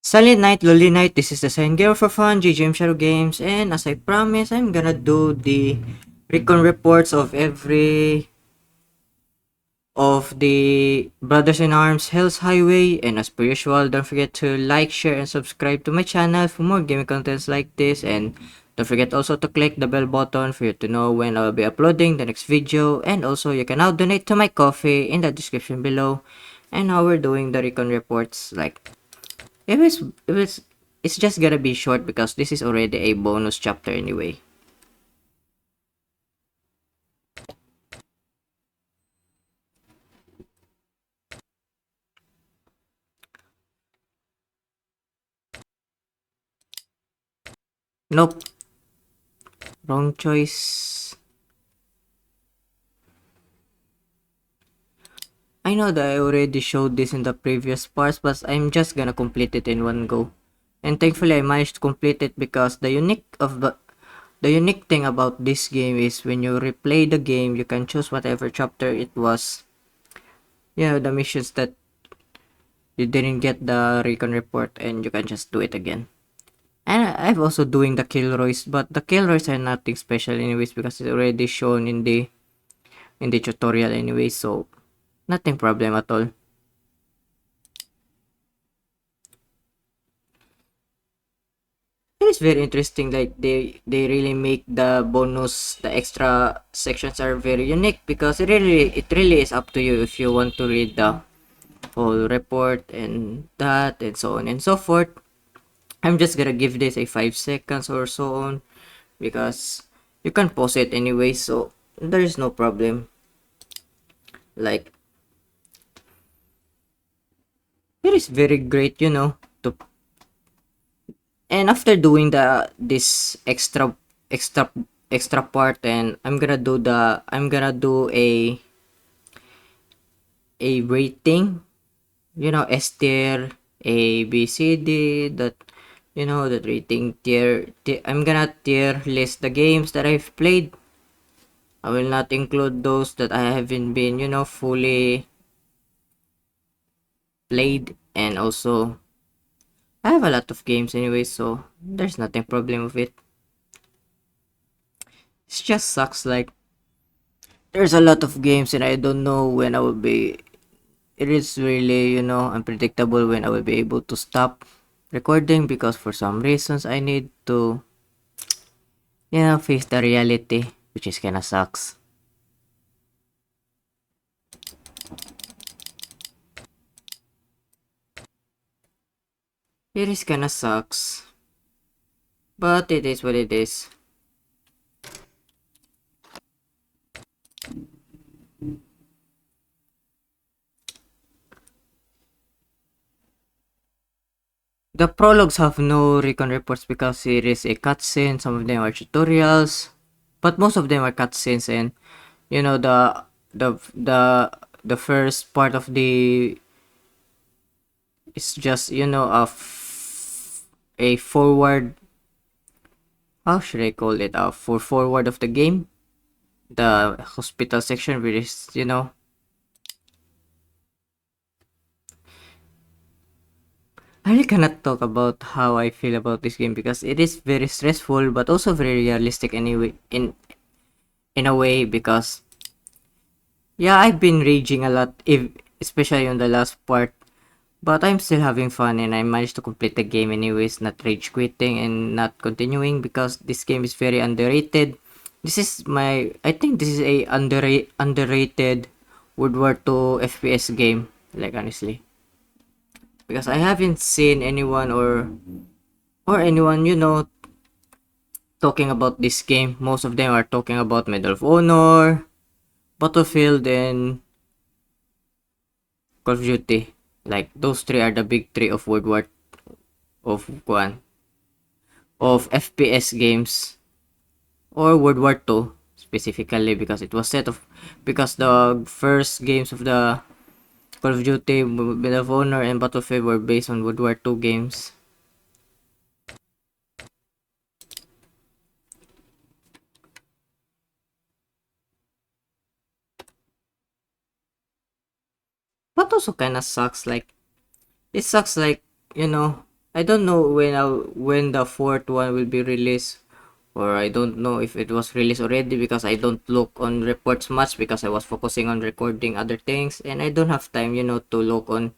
Silent night, lonely night, this is the second game for fun, JGM ShadowGames, and as I promised, I'm gonna do the recon reports of every of the Brothers in Arms Hell's Highway, and as per usual, don't forget to like, share, and subscribe to my channel for more gaming contents like this, and don't forget also to click the bell button for you to know when I'll be uploading the next video, and also you can now donate to my coffee in the description below. And now we're doing the recon reports. It's just gonna be short because this is already a bonus chapter anyway. Nope, wrong choice. I know that I already showed this in the previous parts, but I'm just gonna complete it in one go. And thankfully I managed to complete it because the unique thing about this game is when you replay the game, you can choose whatever chapter it was. The missions that you didn't get the recon report and you can just do it again. And I've also doing the Kilroys, but the Kilroys are nothing special anyways because it's already shown in the tutorial anyway, so nothing problem at all. It is very interesting, like they really make the extra sections are very unique because it really is up to you if you want to read the whole report and that and so on and so forth. I'm just gonna give this a 5 seconds or so on because you can pause it anyway, so there is no problem. Like, it is very great, to and after doing this extra extra part, and I'm gonna do a rating, S tier, A, B, C, D, that rating I'm gonna tier list the games that I've played. I will not include those that I haven't been, fully played, and also I have a lot of games anyway, so there's nothing problem with it. It just sucks, like, there's a lot of games and I don't know when I will be. It is really, unpredictable when I will be able to stop recording because for some reasons I need to, face the reality, which is kinda sucks. It is kinda sucks, but it is what it is. The prologues have no recon reports because it is a cutscene. Some of them are tutorials, but most of them are cutscenes, and you know the the the first part of the it's just a forward. How should I call it? For forward of the game, the hospital section, which is I really cannot talk about how I feel about this game because it is very stressful but also very realistic anyway in a way because I've been raging a lot especially on the last part, but I'm still having fun and I managed to complete the game anyways, not rage quitting and not continuing because this game is very underrated. I think this is a underrated World War II FPS game, like honestly, because I haven't seen anyone or anyone talking about this game. Most of them are talking about Medal of Honor, Battlefield, and Call of Duty. Like those three are the big three of World War of one of FPS games, or World War II specifically because it was set of because the first games of the Call of Duty, Medal of Honor, and Battlefield were based on World War II games. But also kinda sucks, like, it sucks, like, you know, I don't know when the fourth one will be released, or I don't know if it was released already because I don't look on reports much because I was focusing on recording other things and I don't have time, to look on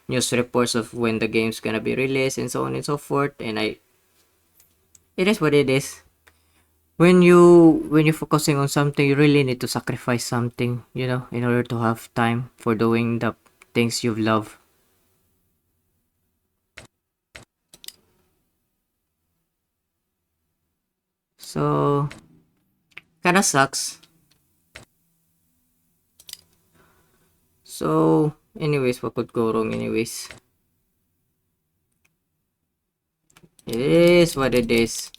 news reports of when the game's gonna be released and so on and so forth. And it is what it is. When you're focusing on something, you really need to sacrifice something, in order to have time for doing the things you love. So kinda sucks. So anyways, what could go wrong anyways? It is what it is.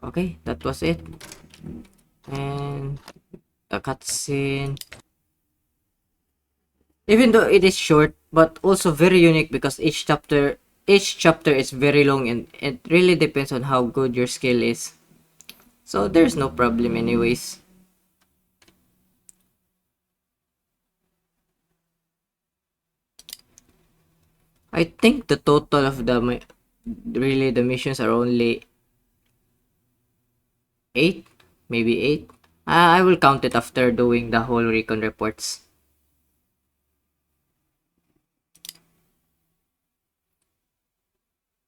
Okay, that was it. And the cutscene, even though it is short, but also very unique because each chapter is very long and it really depends on how good your skill is. So there's no problem anyways. I think the total of the missions are only 8, maybe 8. I will count it after doing the whole recon reports.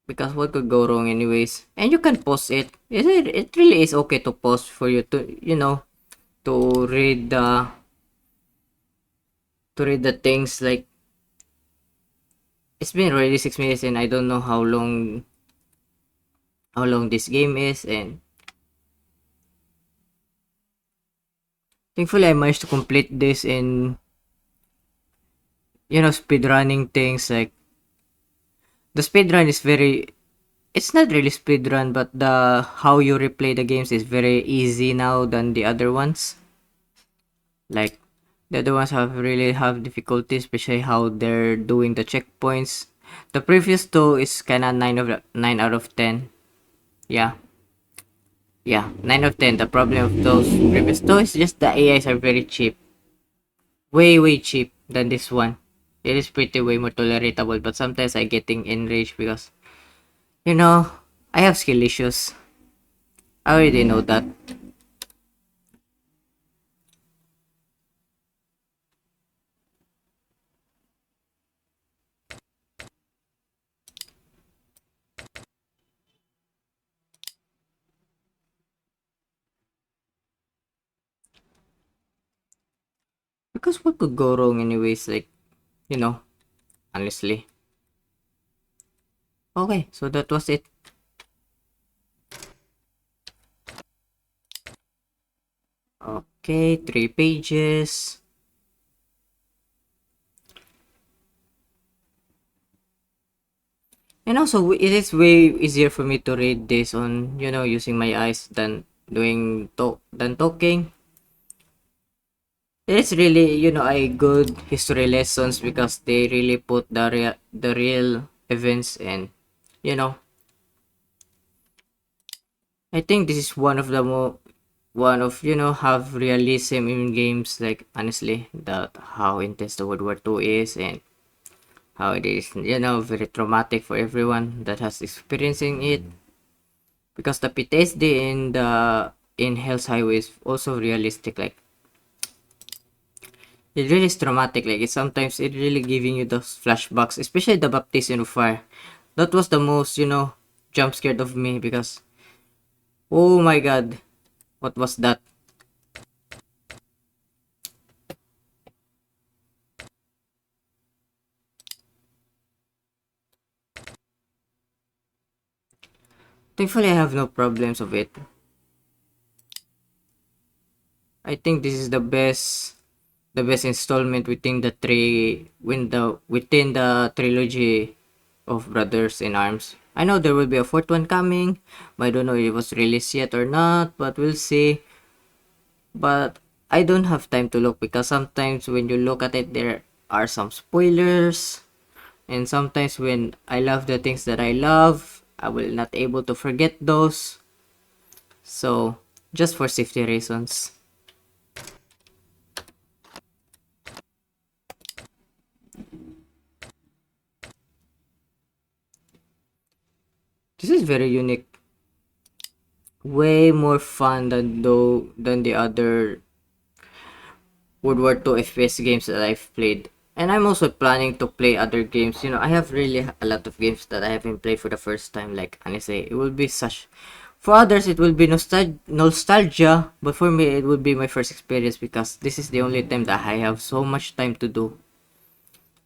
Because what could go wrong anyways? And you can pause it. It really is okay to pause for you to read the things. Like, it's been already 6 minutes and I don't know how long this game is, and thankfully I managed to complete this in speedrunning things. Like, the speedrun is very, it's not really speedrun, but the how you replay the games is very easy now than the other ones. Like, the other ones have difficulties, especially how they're doing the checkpoints. The previous two is kinda 9 out of 10. Yeah. Yeah, 9 of 10. The problem of those previous two is just the AIs are very cheap. Way, way cheap than this one. It is pretty way more tolerable, but sometimes I getting enraged because, you know, I have skill issues. I already know that. Because what could go wrong anyways, like, you know, honestly. Okay, so that was it. Okay, 3 pages. And also, it is way easier for me to read this on, using my eyes than than talking. It's really, a good history lessons because they really put the real events, and you know, I think this is one of have realism in games. Like, honestly, that how intense the World War II is, and how it is, very traumatic for everyone that has experiencing it, because the PTSD in Hell's Highway is also realistic. Like, it really is traumatic. Like, sometimes it really giving you those flashbacks, especially the baptism of fire. That was the most, jump scared of me because, oh my god, what was that? Thankfully, I have no problems of it. I think this is the best installment within the trilogy of Brothers in Arms. I know there will be a fourth one coming, but I don't know if it was released yet or not, but we'll see. But I don't have time to look because sometimes when you look at it, there are some spoilers, and sometimes when I love the things that I love, I will not able to forget those. So, just for safety reasons. very unique, way more fun than the other World War II FPS games that I've played. And I'm also planning to play other games. You know, I have really a lot of games that I haven't played for the first time. Like, honestly, it will be such. For others, it will be nostalgia, but for me, it will be my first experience because this is the only time that I have so much time to do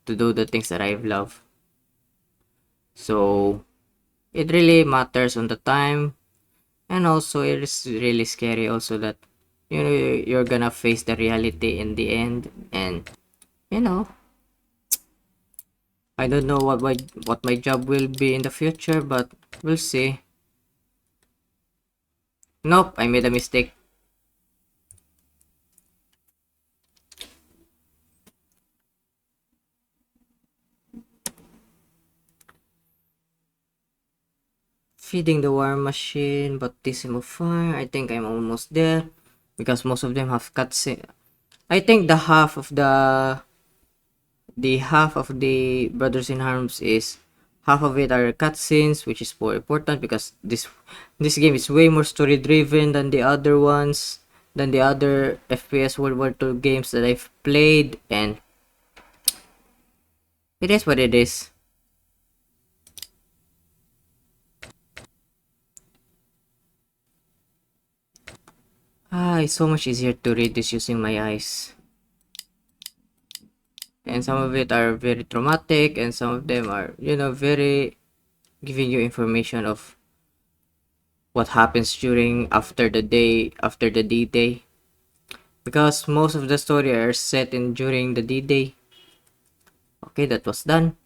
the things that I love. So, it really matters on the time, and also it is really scary also that you're gonna face the reality in the end, and you know I don't know what my job will be in the future, but we'll see. Nope, I made a mistake. Feeding the war machine, baptism of fire. I think I'm almost there because most of them have cutscene. I think the half of the Brothers in Arms is half of it are cutscenes, which is more important because this game is way more story driven than the other ones, than the other FPS World War II games that I've played, and it is what it is. It's so much easier to read this using my eyes. And some of it are very traumatic, and some of them are, very giving you information of what happens during after the D-Day. Because most of the story are set in during the D-Day. Okay, that was done.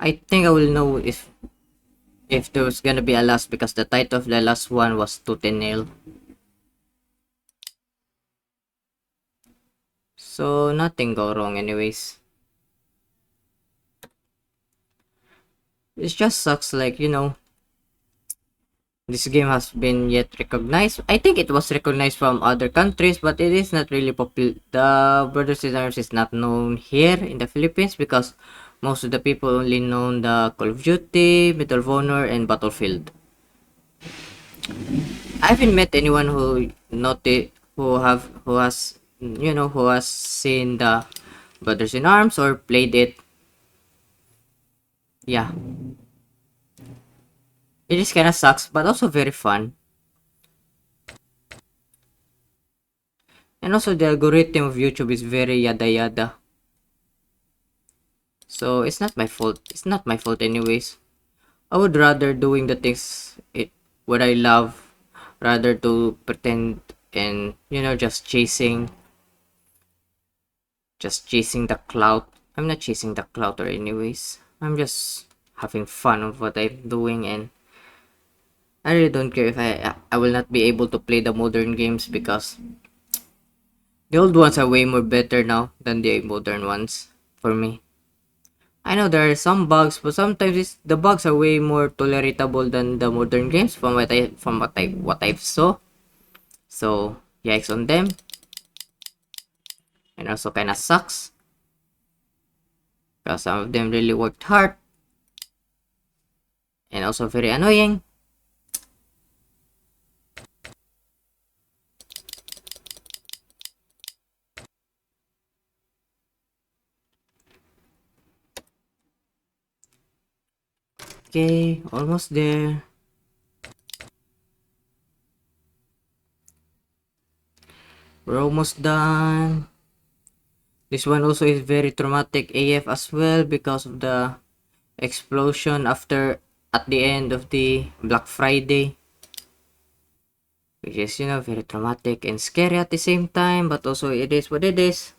I think I will know if there was gonna be a last because the title of the last one was Tooth and Nail. So nothing go wrong anyways. It just sucks like, this game has been yet recognized. I think it was recognized from other countries, but it is not really popular. The Brothers in Arms is not known here in the Philippines because most of the people only know the Call of Duty, Medal of Honor, and Battlefield. I haven't met anyone who has seen the Brothers in Arms or played it. Yeah, it just kind of sucks, but also very fun. And also the algorithm of YouTube is very yada yada. So it's not my fault. It's not my fault anyways. I would rather doing the things what I love rather to pretend and just chasing the clout. I'm not chasing the clout or anyways. I'm just having fun of what I'm doing, and I really don't care if I will not be able to play the modern games because the old ones are way more better now than the modern ones for me. I know there are some bugs, but sometimes the bugs are way more tolerable than the modern games from what I've saw. So yikes on them, and also kind of sucks because some of them really worked hard and also very annoying. Okay, almost there. We're almost done. This one also is very traumatic AF as well because of the explosion at the end of the Black Friday, which is very traumatic and scary at the same time, but also it is what it is.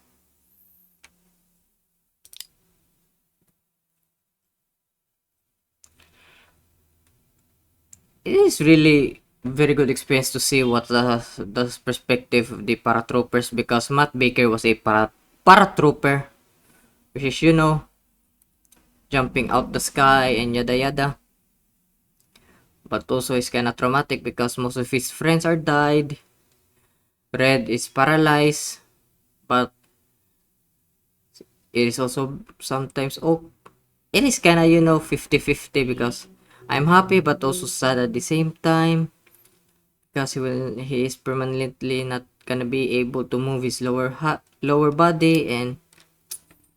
It is really very good experience to see what the perspective of the paratroopers because Matt Baker was a paratrooper, which is jumping out the sky and yada yada. but also it's kind of traumatic because most of his friends are died. Red is paralyzed, but it is also sometimes, oh, it is kind of 50-50 because I'm happy but also sad at the same time because he is permanently not gonna be able to move his lower body, and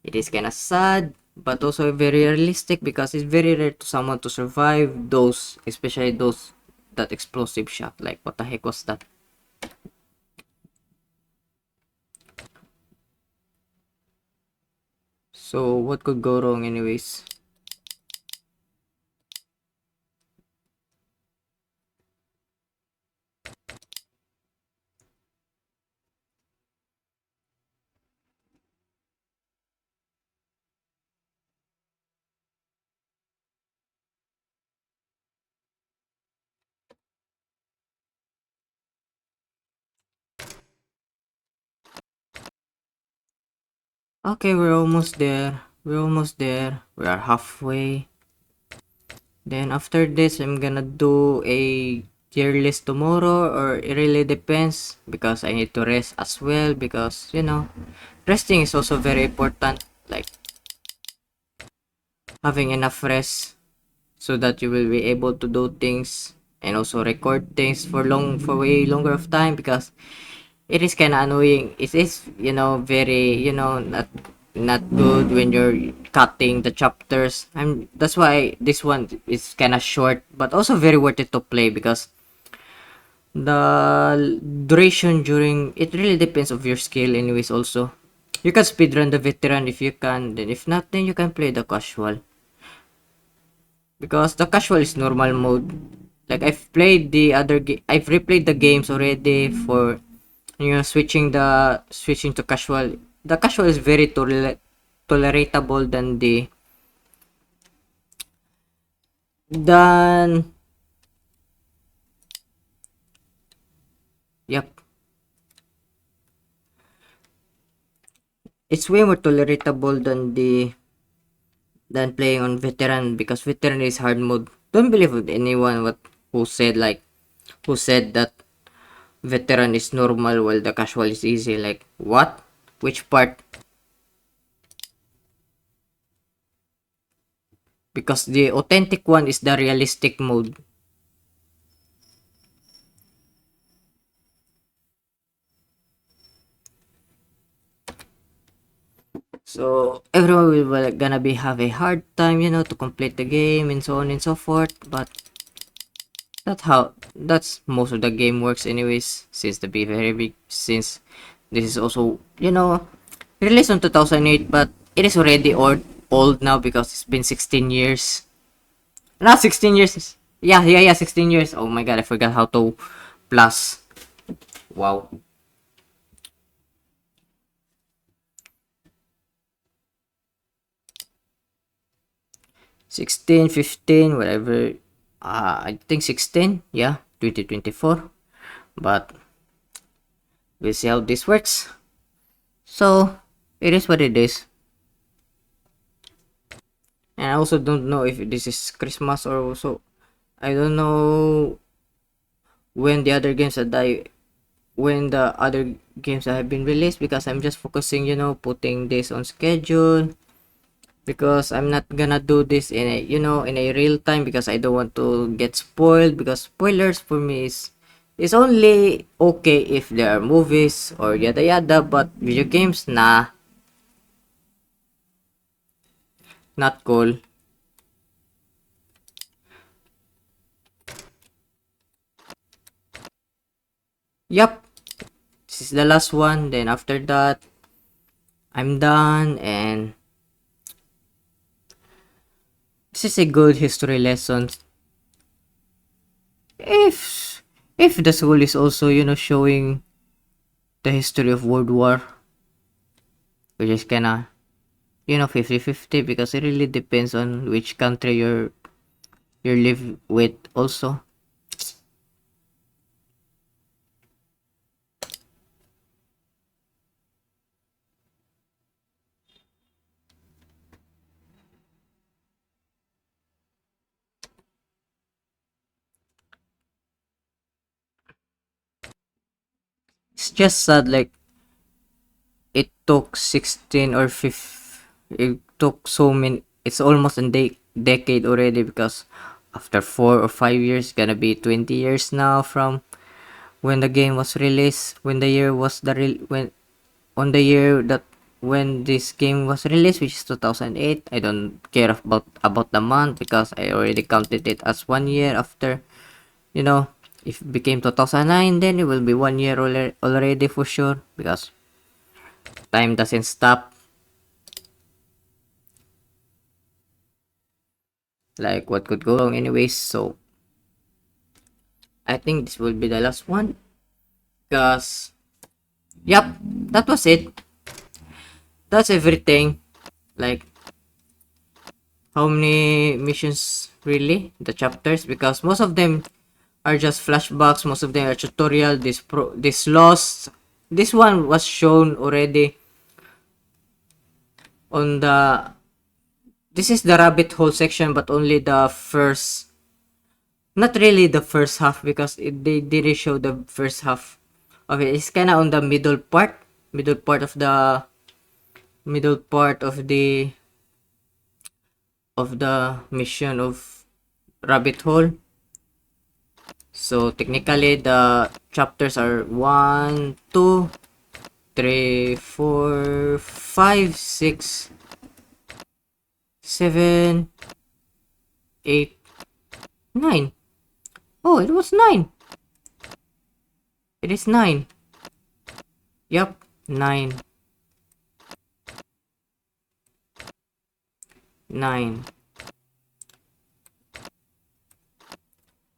it is kind of sad but also very realistic because it's very rare to someone to survive those, especially those that explosive shot. Like, what the heck was that? So what could go wrong anyways? Okay, we're almost there. We're almost there. We are halfway. Then after this, I'm gonna do a tier list tomorrow, or it really depends because I need to rest as well because, resting is also very important. Like having enough rest so that you will be able to do things and also record things for way longer of time because it is kind of annoying. It is, very, not good when you're cutting the chapters. That's why this one is kind of short, but also very worth it to play because the duration during it really depends of your skill. Anyways, also you can speedrun the veteran if you can. Then if not, then you can play the casual because the casual is normal mode. Like I've replayed the games already for switching to casual. The casual is very toleratable than yep. It's way more toleratable than playing on veteran because veteran is hard mode. Don't believe with anyone who said that veteran is normal while the casual is easy. Like what? Which part? Because the authentic one is the realistic mode. So everyone will gonna be have a hard time, to complete the game and so on and so forth. But that's most of the game works anyways. Since the be very big, since this is also released on 2008, but it is already old now because it's been 16 years. Not 16 years. Yeah, 16 years. Oh my god, I forgot how to plus. Wow. 16, 15, whatever. I think 16. Yeah, 2024. But we'll see how this works. So, it is what it is. And I also don't know if this is Christmas or also. I don't know when the other games that I when the other games that have been released because I'm just focusing, putting this on schedule because I'm not gonna do this in a real time because I don't want to get spoiled because spoilers for me is only okay if there are movies or yada yada, but video games, nah, not cool. Yup, this is the last one. Then after that, I'm done, and this is a good history lesson. If if the school is also showing the history of World War, which is kinda 50-50 because it really depends on which country you live with also. it's just sad, like it took 16 or 15, it took so many, it's almost a decade already, because after 4 or 5 years, gonna be 20 years now from when the game was released, when the year was when on the year that when this game was released, which is 2008. I don't care about the month, because I already counted it as 1 year after, you know. If it became 2009, then it will be 1 year already for sure, because time doesn't stop. Like, what could go wrong anyways? So I think this will be the last one, because yep, that was it. That's everything. Like, how many missions really? The chapters, because most of them are just flashbacks, most of them are tutorial. This lost, this one was shown already on the, this is the rabbit hole section, but only the first, not really the first half, because they didn't show the first half of it. It's kind of on the middle part of the mission of rabbit hole. So technically the chapters are 1, 2, 3, 4, 5, 6, 7, 8, 9. Oh, it was 9. It is 9. Yup, 9. 9.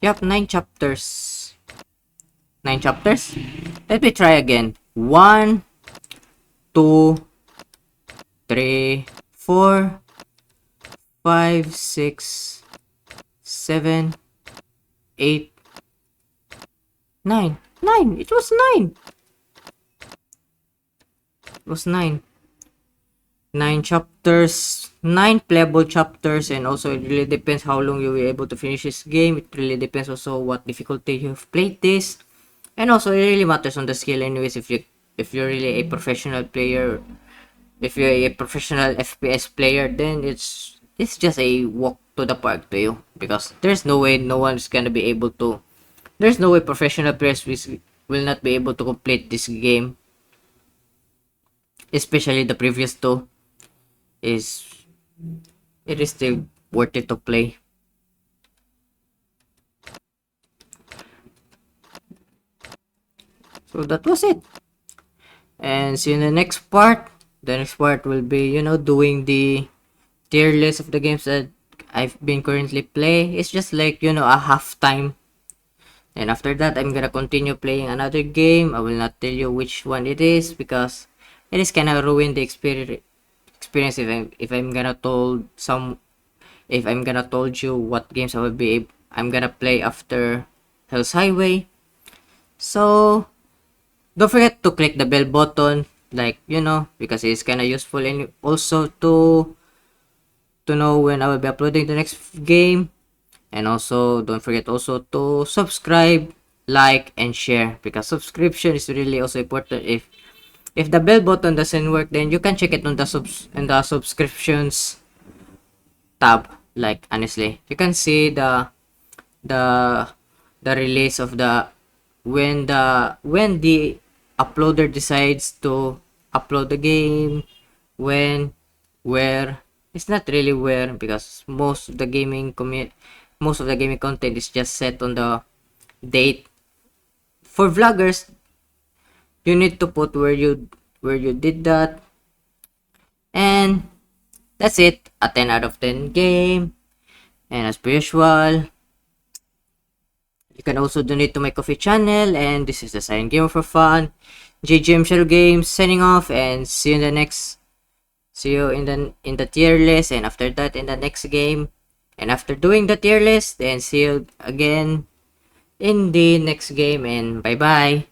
Yup, 9 chapters. 9 chapters? Let me try again. 1, 2, 3, 4, 5, 6, 7, 8, 9. 9! It was 9! It was 9. 9 chapters, 9 playable chapters, and also it really depends how long you were able to finish this game. It really depends also what difficulty you've played this, and also it really matters on the skill anyways. If you're really a professional player, if you're a professional FPS player, then it's just a walk to the park to you, because there's no way no one's gonna be able to, there's no way professional players will not be able to complete this game, especially the previous two. It is still worth it to play. So that was it, and see you in the next part. The next part will be, doing the tier list of the games that I've been currently playing. It's just like, a half time, and after that I'm gonna continue playing another game. I will not tell you which one it is, because it is kind of ruin the experience if I'm gonna told you what games I'm gonna play after Hell's Highway. So don't forget to click the bell button, like, because it's kind of useful, and also to know when I will be uploading the next game. And also don't forget also to subscribe, like, and share, because subscription is really also important. If the bell button doesn't work, then you can check it on the subscriptions tab. Like, honestly, you can see the release of the when the uploader decides to upload the game, where. It's not really where, because most of the gaming content is just set on the date. For vloggers, you need to put where you did that. And that's it. A 10 out of 10 game. And as per usual, you can also donate to my coffee channel. And this is the Silent Gamer for Fun, JGM ShadowGames signing off, and see you in the tier list, and after that in the next game. And after doing the tier list, then see you again in the next game, and bye bye.